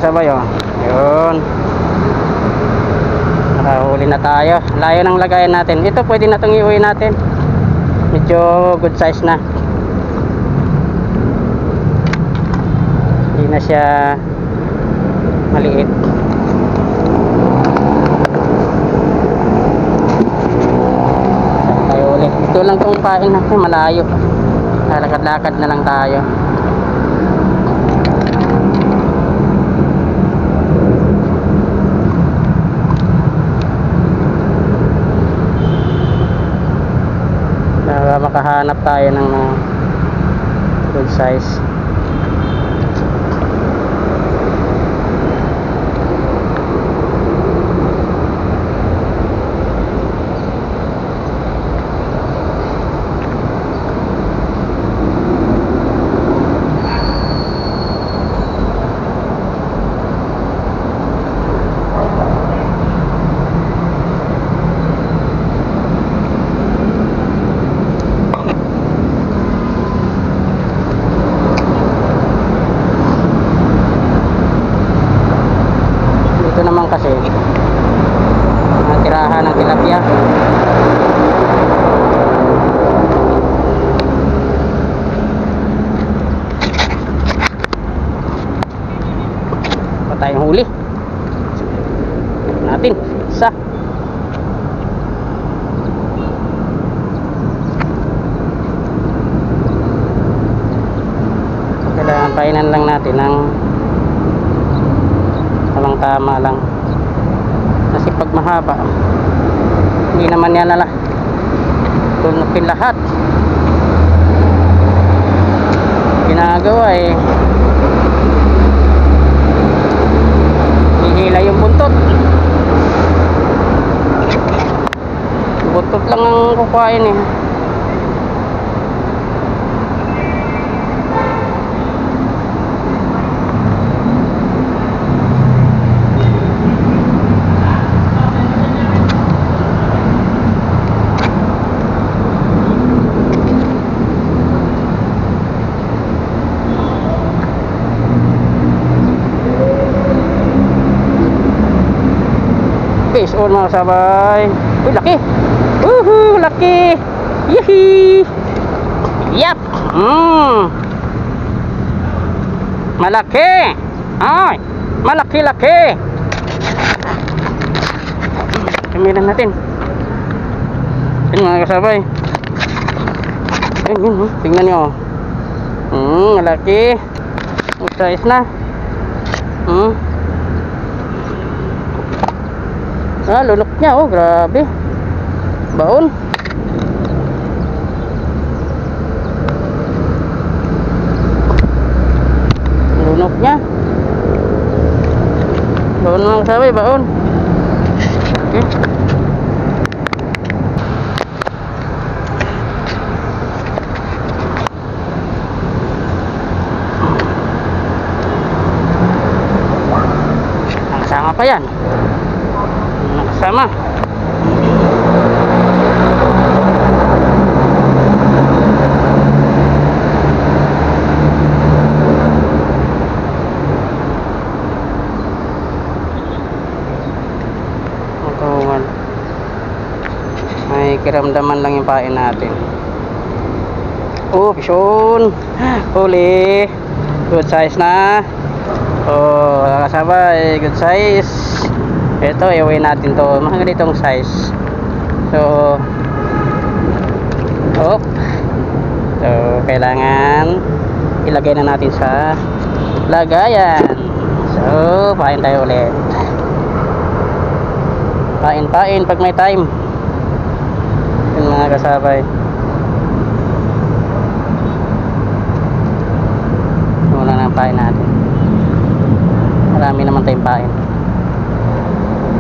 kasabay, oh. Yun. Nakahuli na tayo. Layo ng lagayan natin. Ito pwede na itong iuwi natin. Medyo good size na. Hindi na siya maliit. Tayo ulit. Ito lang itong pain natin, malayo. Lalakad-lakad na lang tayo. Makahanap tayo ng good size. Kasi mga tirahan ng tilapia. Pa tayong huli natin isa. Kailangan painan lang natin ng tamang tama lang. Kasi pag mahaba, hindi naman yan tunukin lahat. Ginagawa hihila yung buntot. Buntot lang ang kukuhain Fish on mga sabay. Uy, laki. Woohoo, laki. Yehey. Yap. Malaki. Ay, malaki-laki. Kamilan natin. Yan mga kasabay. Ayun, tingnan nyo. Malaki. Size na. Lunok niya, oh, grabe. Baon. Lunok niya. Baon mga kasabay, baon. Okay. Nakasama pa yan. Nakasama. May kiramdaman lang yung pain natin. Oh, pison. Huli. Good size na. Oh, nakasabay. Good size. Ito, iuwi natin to. Mga ganitong size. So, kailangan ilagay na natin sa lagayan. So, pain tayo ulit. Pain pag may time. Yun mga kasabay. Muna na ang pain natin. Marami naman tayong pain.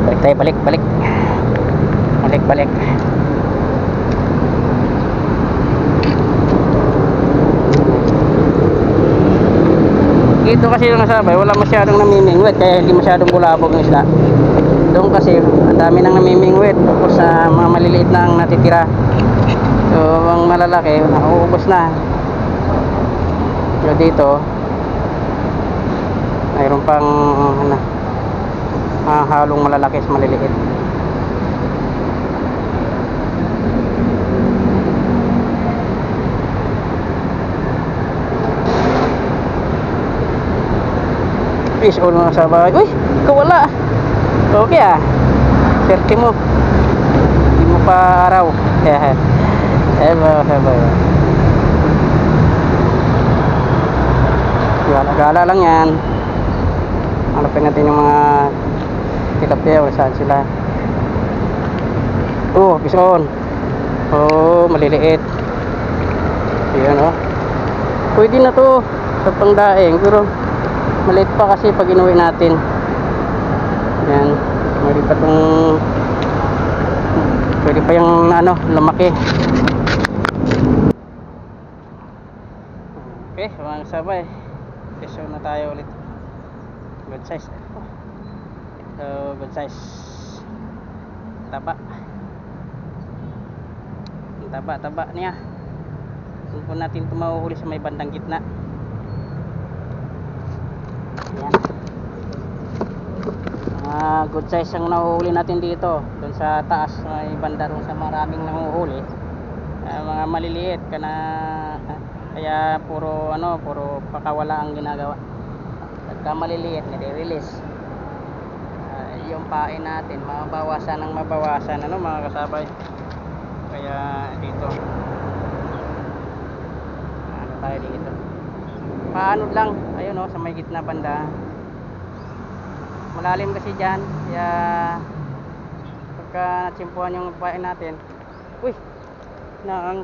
Balik tayo, balik. Dito kasi yung nasabay, wala masyadong namimingwit, kaya hindi masyadong bulabog ng isda. Doon kasi ang dami nang namimingwit, tapos mga maliliit na ang natitira. So ang malalaki nauubos na. So dito mayroon pang ano, halong malalaki sa maliliit. Fish on mga kasabay. Uy, kawala. Okay ah, swerte mo, hindi mo pa araw. Mga kasabay, gala lang yan. Hanapin natin yung mga tilapia o saan sila. Oh, fish on. Oh, maliliit. Yan oh, pwede na to sa pangdaing, pero maliit pa kasi pag inuwi natin. Yan, pwede pa itong, pwede pa yung ano, lumaki. Okay, mga kasabay, fish on na tayo ulit. Good size. So, good size. Taba. Taba niya. Doon po natin ito mahuhuli sa may bandang gitna. Yan. Good size ang nahuhuli natin dito. Doon sa taas, may banda doon sa maraming nahuhuli. Mga maliliit kaya puro pakawala ang ginagawa. Pagka maliliit, nire-release. Yung pain natin, mabawasan ng mabawasan mga kasabay. Kaya dito, ano tayo dito? Paanod lang, ayun sa may gitna banda. Malalim kasi dyan, kaya pagka natsimpuhan yung pain natin, uy, na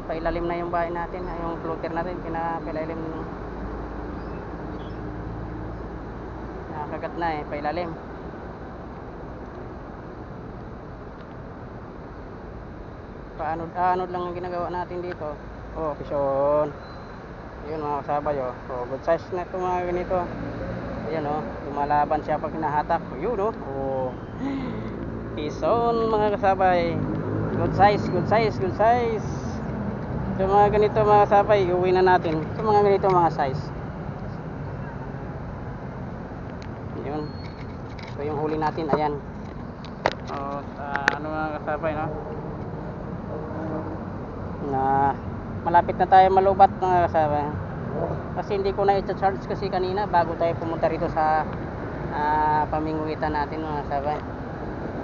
pailalim na yung bahay natin, yung floater natin, pinapailalim, nakagat na pailalim. Paanod lang ang ginagawa natin dito. Oh, fish on. Yun mga kasabay oh. Oh, good size na ito mga ganito. Ayan oh, lumalaban siya pag hinahatak. Yun oh. Oh, fish on mga kasabay. Good size, good size, good size. So mga ganito mga kasabay, uwi na natin. So mga ganito mga size. Yun. So yung huli natin, ayan. Oh, ano mga kasabay no? Na malapit na tayo malubat mga kasabay. Kasi hindi ko na i-charge kasi kanina bago tayo pumunta rito sa paminguitan natin mga kasabay.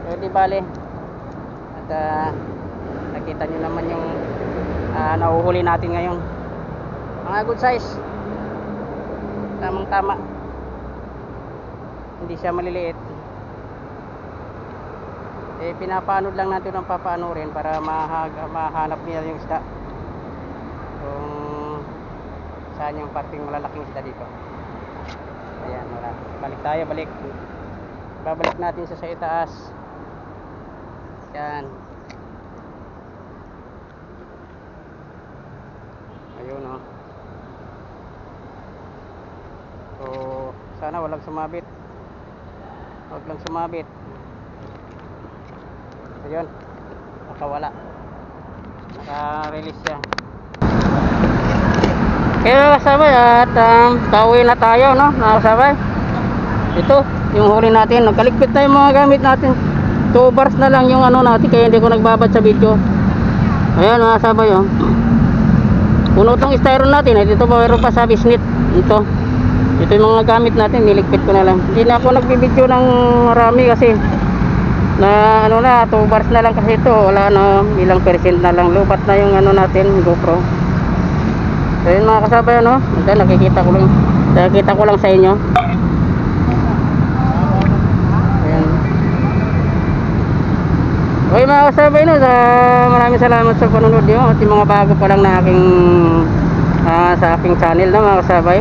So di bale. At nakita nyo naman yung nahuhuli natin ngayon. Mga good size. Tamang tama. Hindi siya maliliit. Pinapaanod lang natin ng papaano rin para mahanap niya yung isda. Kung saan yung parting malalaking isda dito. Ayan, wala. Balik tayo, balik. Babalik natin sa itaas. Yan. Ayun oh. So, sana walang sumabit. Huwag lang sumabit. Ayun, nakawala, naka-release siya. Kaya kasabay at pauwi na tayo nakasabay. Ito yung huli natin, nagkaligpit tayo mga gamit natin. 2 bars na lang yung natin, kaya hindi ko nagbabad sa video. Ayan nakasabay puno tong styrofoam natin. Ito pa meron pa sa bisnit. Ito yung mga gamit natin, niligpit ko na lang. Hindi na ako nagbibideo ng marami kasi na 2 bars na lang kasi ito, wala na, ilang percent na lang, lupat na yung natin, GoPro. So yun mga kasabay ito, nakikita ko lang sa inyo. Ayan. Okay mga kasabay maraming salamat sa panonood nyo at yung mga bago pa lang na aking sa aking channel mga kasabay,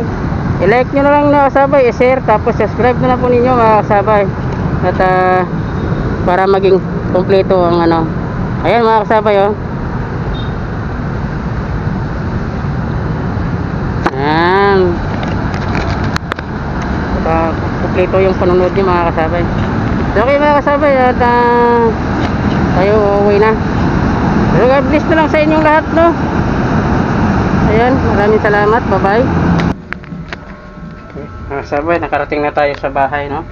i-like nyo na lang mga kasabay, i-share, tapos subscribe na lang po ninyo mga kasabay. At para maging kompleto ang ayan mga kasabay ayan, kompleto yung panonood niyo mga kasabay. Okay mga kasabay at tayo uwi na. God bless na lang sa inyong lahat, no. Ayan, maraming salamat. Bye bye. Okay, mga kasabay, nakarating na tayo sa bahay, no.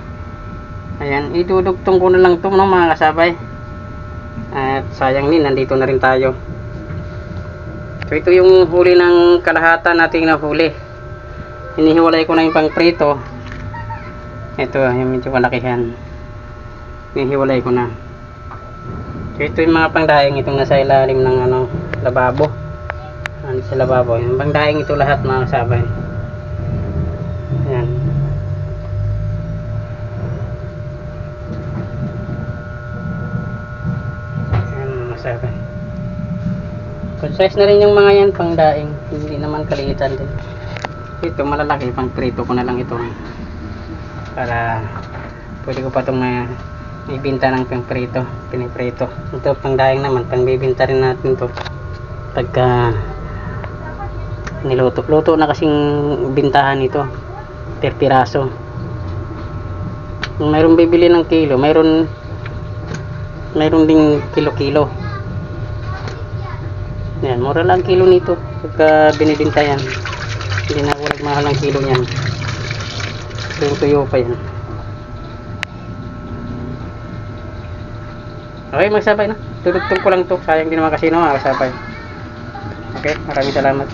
Ayan, idudugtong ko na lang ito, no, mga kasabay. At sayang din, nandito na rin tayo. So ito yung huli ng kalahatan nating nahuli. Hinihiwalay ko na yung pang prito. Ito yung medyo kalakihan. Hinihiwalay ko na. So ito yung mga pangdaing, itong nasa ilalim ng ano, lababo. Sa lababo, yung pangdaing ito lahat, mga kasabay. Ayan. Ayan, mga kasabay. Good size na rin yung mga yan, pangdaing. Hindi naman kaliitan din. Ito malalaki, pang prito ko na lang ito. Para pwede ko pa itong ibinta ng pang prito, piniprito. Ito pangdaing naman, pang bibinta rin natin to pagka niluto na kasing bintahan ito per piraso. Mayroong bibili ng kilo, mayroon ding kilo-kilo. Yan, mura lang kilo nito pagka binibinta yan. Hindi na walang mahal ang kilo niyan. Tuyo pa yan. Okay, magsabay na. Tutugtog ko lang to. Sayang din naman kasi no, magsabay. Okay, maraming salamat.